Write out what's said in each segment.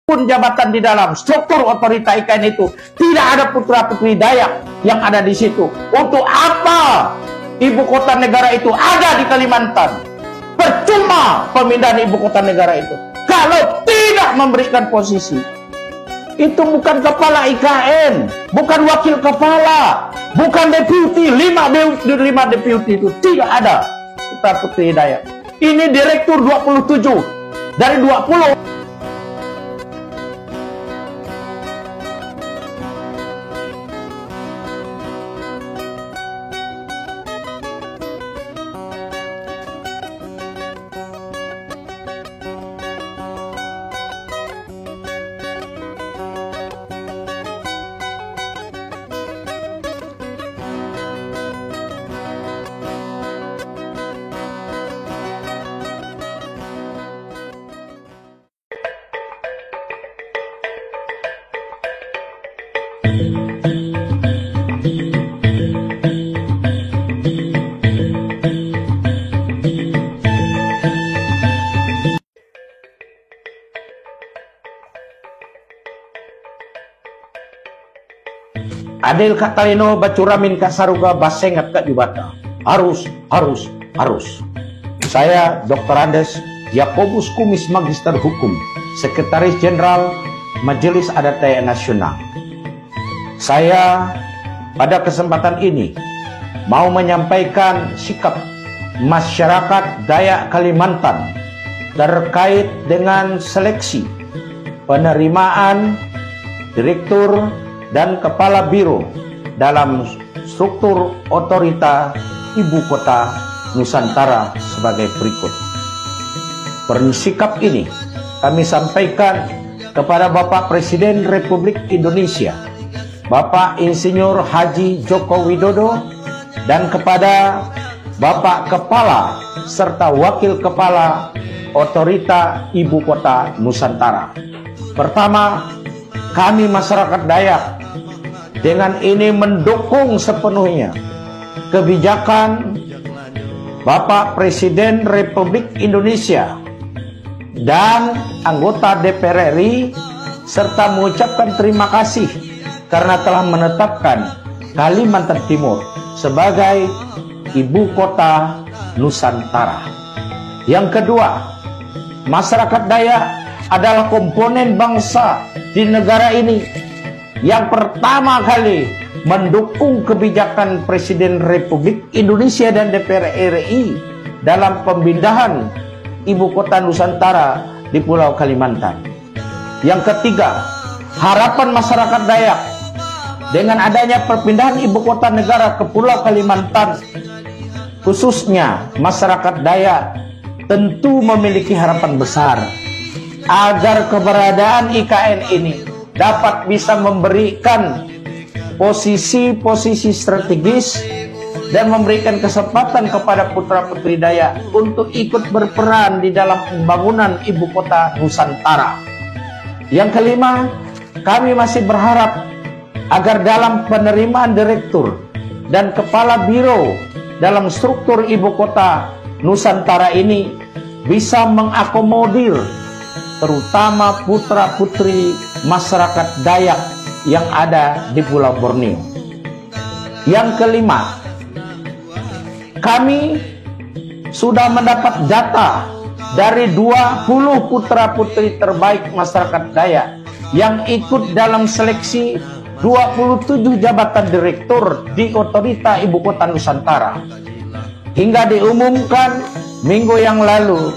pun jabatan di dalam struktur otorita IKN itu tidak ada putra-putri Dayak yang ada di situ. Untuk apa ibu kota negara itu ada di Kalimantan? Percuma pemindahan ibu kota negara itu kalau tidak memberikan posisi. Itu bukan kepala IKN, bukan wakil kepala, bukan deputi. 5 deputi itu tidak ada putra-putri Dayak. Ini direktur 27 dari 20. Adil katalino bacuramin kasaruga basengat kak jubata. Harus. Saya Dr. Andes Yakobus Kumis Magister Hukum, Sekretaris Jenderal Majelis Adat Dayak Nasional. Saya pada kesempatan ini mau menyampaikan sikap masyarakat Dayak Kalimantan terkait dengan seleksi penerimaan direktur dan kepala biro dalam struktur otorita ibu kota Nusantara sebagai berikut. Bersikap ini kami sampaikan kepada Bapak Presiden Republik Indonesia, Bapak Insinyur Haji Joko Widodo, dan kepada Bapak Kepala serta Wakil Kepala Otorita Ibu Kota Nusantara. Pertama, kami masyarakat Dayak dengan ini mendukung sepenuhnya kebijakan Bapak Presiden Republik Indonesia dan anggota DPR RI, serta mengucapkan terima kasih karena telah menetapkan Kalimantan Timur sebagai ibu kota Nusantara. Yang kedua, masyarakat Dayak adalah komponen bangsa di negara ini yang pertama kali mendukung kebijakan Presiden Republik Indonesia dan DPR RI dalam pemindahan ibu kota Nusantara di Pulau Kalimantan. Yang ketiga, harapan masyarakat Dayak dengan adanya perpindahan ibu kota negara ke Pulau Kalimantan, khususnya masyarakat Dayak, tentu memiliki harapan besar agar keberadaan IKN ini dapat bisa memberikan posisi-posisi strategis dan memberikan kesempatan kepada putra-putri Dayak untuk ikut berperan di dalam pembangunan ibu kota Nusantara. Yang kelima, kami masih berharap agar dalam penerimaan direktur dan kepala biro dalam struktur ibu kota Nusantara ini bisa mengakomodir terutama putra-putri masyarakat Dayak yang ada di Pulau Borneo. Yang kelima, kami sudah mendapat data dari 20 putra-putri terbaik masyarakat Dayak yang ikut dalam seleksi 27 jabatan direktur di otorita ibu kota Nusantara. Hingga diumumkan minggu yang lalu,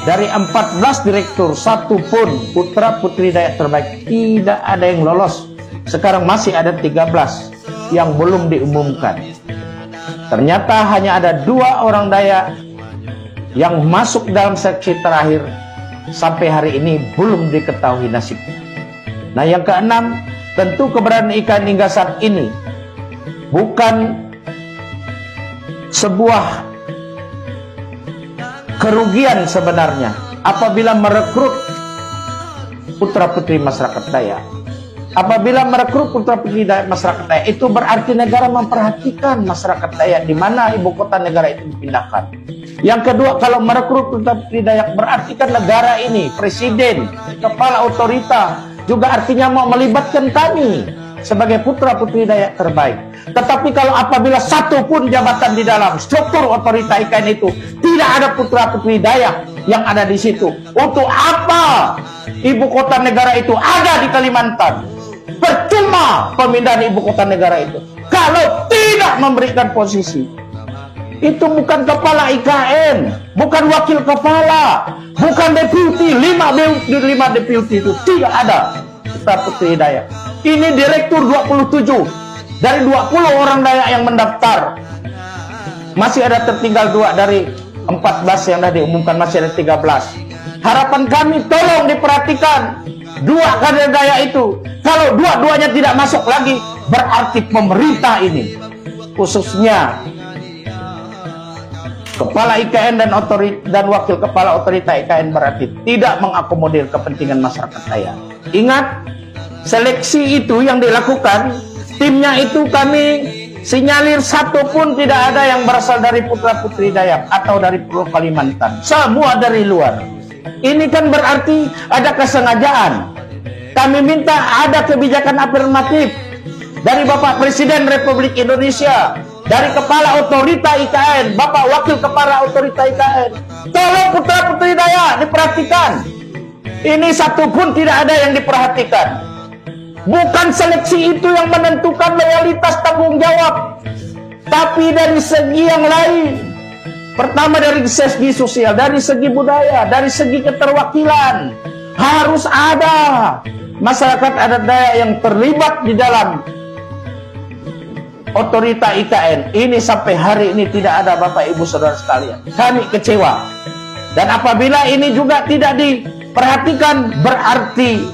dari 14 direktur, 1 pun putra putri Dayak terbaik tidak ada yang lolos. Sekarang masih ada 13 yang belum diumumkan. Ternyata hanya ada 2 orang Dayak yang masuk dalam seleksi terakhir. Sampai hari ini belum diketahui nasibnya. Nah, yang keenam, tentu keberadaan IKN hingga saat ini bukan sebuah kerugian sebenarnya apabila merekrut putra-putri masyarakat Dayak. Apabila merekrut putra putri Dayak masyarakat Dayak, itu berarti negara memperhatikan masyarakat Dayak di mana ibu kota negara itu dipindahkan. Yang kedua, kalau merekrut putra putri Dayak berarti kan negara ini, presiden, kepala otorita juga artinya mau melibatkan kami sebagai putra putri Dayak terbaik. Tetapi kalau apabila satu pun jabatan di dalam struktur otorita IKN itu tidak ada putra putri Dayak yang ada di situ, untuk apa ibu kota negara itu ada di Kalimantan? Percuma pemindahan ibu kota negara itu kalau tidak memberikan posisi. Itu bukan kepala IKN, bukan wakil kepala, bukan deputi, 5 deputi itu tidak ada putra putri Dayak. Ini direktur 27 dari 20 orang Dayak yang mendaftar. Masih ada tertinggal 2 dari 14 yang sudah diumumkan, masih ada 13. Harapan kami tolong diperhatikan 2 kader Dayak itu. Kalau dua-duanya tidak masuk lagi, berarti pemerintah ini, khususnya kepala IKN dan wakil kepala otorita IKN, berarti tidak mengakomodir kepentingan masyarakat Dayak. Ingat, seleksi itu yang dilakukan, timnya itu kami sinyalir satu pun tidak ada yang berasal dari putra putri Dayak atau dari Pulau Kalimantan. Semua dari luar. Ini kan berarti ada kesengajaan. Kami minta ada kebijakan afirmatif dari Bapak Presiden Republik Indonesia, dari Kepala Otorita IKN, Bapak Wakil Kepala Otorita IKN. Tolong putra putri Dayak diperhatikan. Ini satu pun tidak ada yang diperhatikan. Bukan seleksi itu yang menentukan loyalitas tanggung jawab, tapi dari segi yang lain. Pertama dari segi sosial, dari segi budaya, dari segi keterwakilan. Harus ada masyarakat adat Dayak yang terlibat di dalam otorita IKN. Ini sampai hari ini tidak ada, Bapak Ibu Saudara sekalian. Kami kecewa. Dan apabila ini juga tidak diperhatikan, berarti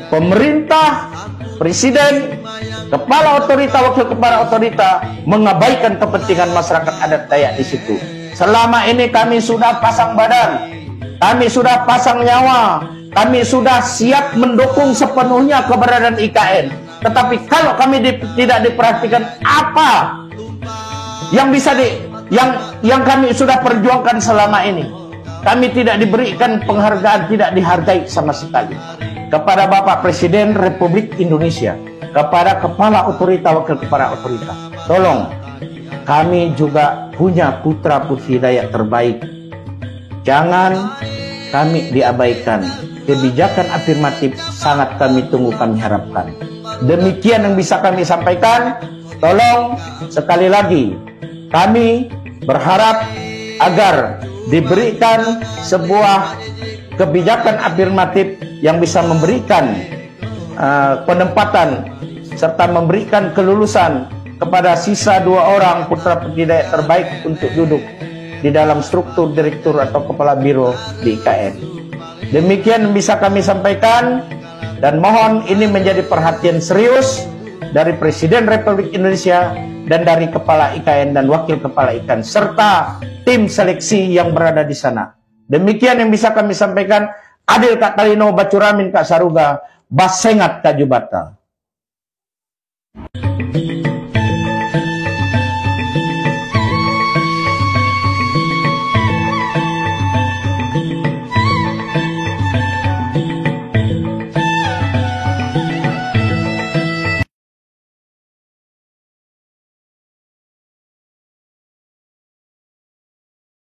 pemerintah, presiden, kepala otorita, wakil kepala otorita mengabaikan kepentingan masyarakat adat Dayak di situ. Selama ini kami sudah pasang badan, kami sudah pasang nyawa, kami sudah siap mendukung sepenuhnya keberadaan IKN. Tetapi kalau kami tidak diperhatikan, apa yang bisa yang kami sudah perjuangkan selama ini? Kami tidak diberikan penghargaan, tidak dihargai sama sekali. Kepada Bapak Presiden Republik Indonesia, kepada kepala otorita, wakil kepala otorita, tolong, kami juga punya putra putri Dayak terbaik. Jangan kami diabaikan. Kebijakan afirmatif sangat kami tunggu, kami harapkan. Demikian yang bisa kami sampaikan. Tolong sekali lagi, kami berharap agar diberikan sebuah kebijakan afirmatif yang bisa memberikan penempatan serta memberikan kelulusan kepada sisa 2 orang putra putri Dayak terbaik untuk duduk di dalam struktur direktur atau kepala biro di IKN. Demikian yang bisa kami sampaikan, dan mohon ini menjadi perhatian serius dari Presiden Republik Indonesia dan dari Kepala IKN dan Wakil Kepala IKN serta tim seleksi yang berada di sana. Demikian yang bisa kami sampaikan. Adil Kak Talino, Bacuramin Kak Saruga, Basengat Kak Jubata.